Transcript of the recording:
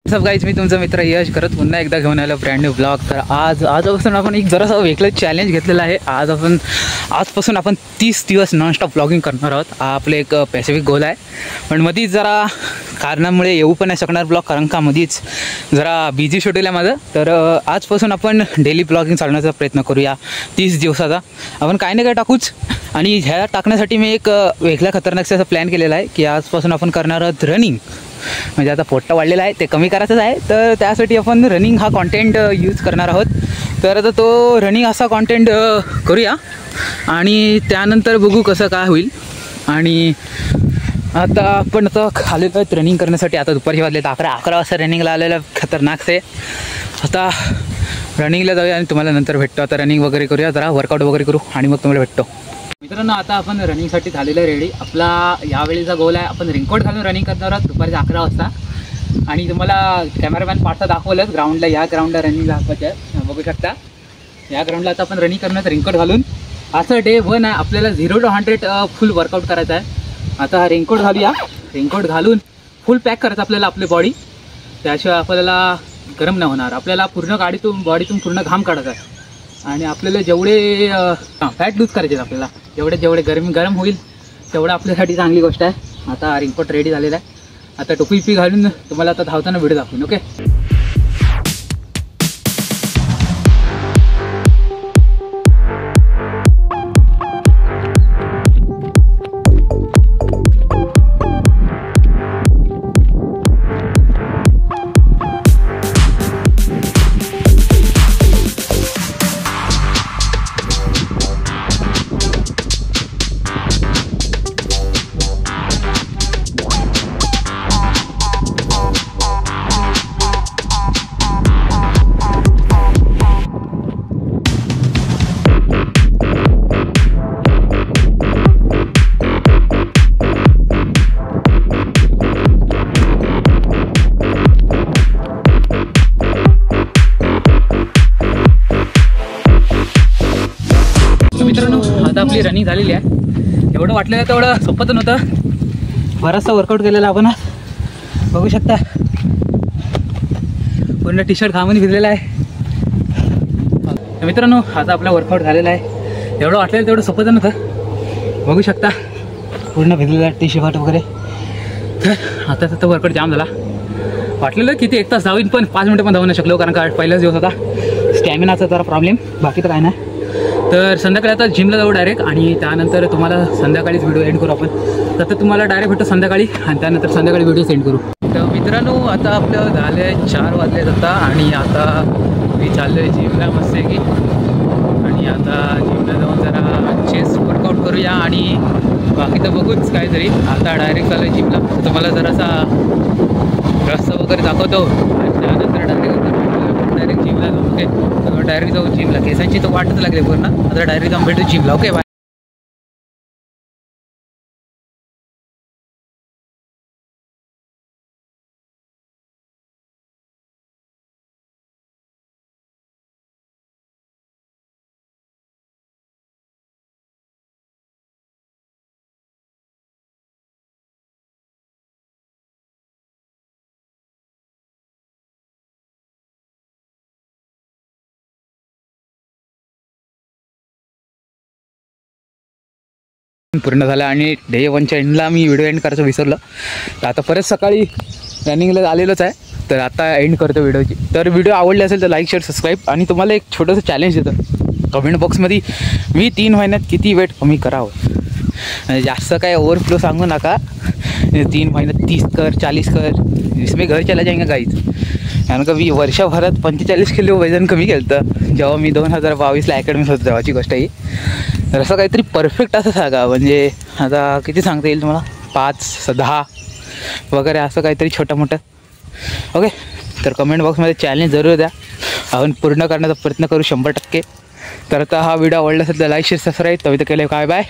सब गाईज, मी तुमचा मित्र यश करत पुन्हा एकदा घेऊन आलो ब्रँड न्यू ब्लॉग. तर आजपासून आपण एक जरासा वेगळं चॅलेंज घेतलेलं आहे. आजपासून आपण 30 दिवस नॉनस्टॉप ब्लॉगिंग करणार आहोत. हा आपलं एक पॅसिफिक गोल आहे. पण मधीच जरा कारणामुळे येऊ पण नाही शकणार ब्लॉग, कारण का मधीच जरा बिझी शेड्यूल आहे माझं. तर आजपासून आपण डेली ब्लॉगिंग चालवण्याचा प्रयत्न करूया. 30 दिवसाचा आपण काय ना काय टाकूच. आणि ह्या टाकण्यासाठी मी एक वेगळ्या खतरनाकचा असा प्लॅन केलेला आहे की आजपासून आपण करणार आहोत रनिंग. म्हणजे आता पोट्टा वाढलेला आहे, ते कमी करायचंच आहे. तर त्यासाठी आपण रनिंग हा कॉन्टेंट यूज करणार आहोत. तर आता तो रनिंग असा कॉन्टेंट करूया आणि त्यानंतर बघू कसं काय होईल. आणि आता आपण आलेलो आहेत रनिंग करण्यासाठी. आता दुपारची वाजले 11 वाजता रनिंगला आलेलं खतरनाक आहे. आता रनिंगला जाऊया आणि तुम्हाला नंतर भेटतो. आता रनिंग वगैरे करूया, जरा वर्कआउट वगैरे करू आणि मग तुम्हाला भेटतो. मित्रांनो, आता आपण रनिंगसाठी झालेलं आहे रेडी. आपला यावेळीचा गोल आहे, आपण रेनकोट घालून रनिंग करणार आहोत दुपारी 11 वाजता. आणि तुम्हाला कॅमेरामॅन पाठचा दाखवलंच ग्राउंडला, या ग्राउंडला रनिंग दाखवायचं आहे. बघू शकता या ग्राउंडला आता आपण रनिंग करणार रेनकोट घालून. असं डे 1 आहे, आपल्याला 0 to 100 फुल वर्कआउट करायचं आहे. आता हा रेनकोट घालूया. रेनकोट घालून फुल पॅक करायचं आपल्याला आपली बॉडी. त्याशिवाय आपल्याला गरम नाही होणार. आपल्याला पूर्ण बॉडीतून पूर्ण घाम काढायचा आहे. आणि आपल्याला जेवढे फॅट लूज करायचे आहेत, आपल्याला जेवढे गरम होईल तेवढं आपल्यासाठी चांगली गोष्ट आहे. आता रेनकोट रेडी झालेला आहे. आता टोपी घालून तुम्हाला आता धावताना व्हिडिओ दाखवून. ओके, मित्रांनो, आता आपली रनिंग झालेली आहे. एवढं वाटलेलं तेवढं सोपं तर नव्हतं. बराचसा वर्कआउट केलेला आपण, बघू शकता. पूर्ण टी शर्ट घामून भिजलेला आहे. मित्रांनो, आता आपला वर्कआउट झालेला आहे. एवढं वाटलेलं तेवढं सोपं तर नव्हतं. बघू शकता पूर्ण भिजलेला आहे टी शर्ट वगैरे. तर आता वर्कआउट जाम झाला. वाटलेलं किती 1 तास धावीन, पण 5 मिनटं पण धावू नाही शकलो, कारण का पहिलाच दिवस होता. स्टॅमिनाचा जरा प्रॉब्लेम, बाकी तर काय नाही. तर संध्याकाळी आता जिमला जाऊ डायरेक्ट. आणि त्यानंतर तुम्हाला संध्याकाळीच व्हिडिओ एंड करू आपण. तर तुम्हाला डायरेक्ट भेटतो संध्याकाळी, आणि त्यानंतर संध्याकाळी व्हिडिओ सेंड करू. तर मित्रांनो, आता आपलं झाले 4 वाजले जाता. आणि आता मी चाललो आहे जिमला मस्तपैकी. आणि आता जिमला जाऊन जरा चेस्ट वर्कआउट करूया. आणि बाकी तर बघूच काहीतरी. आता डायरेक्ट चालू आहे जिमला. तुम्हाला जरासा रस्ता वगैरे दाखवतो. आणि त्यानंतर डायरेक्ट जिमला जाऊ. ओके, डायरेक्ट जाऊ जिमला. केसांची तर वाटच लागली पूर्ण. आता डायरेक्ट जाऊन भेटू जिमला. Okay, bye. पूर्ण झालं आणि डे 1च्या एंडला मी व्हिडिओ एंड करायचं विसरलं. तर आता परत सकाळी रनिंगला आलेलोच आहे. तर आता एंड करतो व्हिडिओची. तर व्हिडिओ आवडले असेल तर लाईक, शेअर, सबस्क्राईब. आणि तुम्हाला एक छोटंसं चॅलेंज देतं कमेंट बॉक्समध्ये. मी 3 महिन्यात किती वेट कमी करावं. म्हणजे जास्त काय ओव्हरफ्लो सांगू नका. 3 महिन्यात 30 कर, 40 कर, इसमें घर चला जाएंगे गाईज. कारण का मी वर्षभरात 45 किलो वजन कमी केलं होतं जेव्हा मी 2022ला अकॅडमीत होतो तेव्हाची गोष्ट आहे. तर असं काहीतरी परफेक्ट असं सांगा. म्हणजे आता किती सांगता येईल तुम्हाला, 5, 10 वगैरे असं काहीतरी छोटं मोठं. ओके, तर कमेंट बॉक्समध्ये चॅलेंज जरूर द्या. आपण पूर्ण करण्याचा प्रयत्न करू 100%. तर आता हा व्हिडिओ आवडला असेल तर लाईक, शेअर, सबस्क्राईब. तवी तर केलं. काय बाय.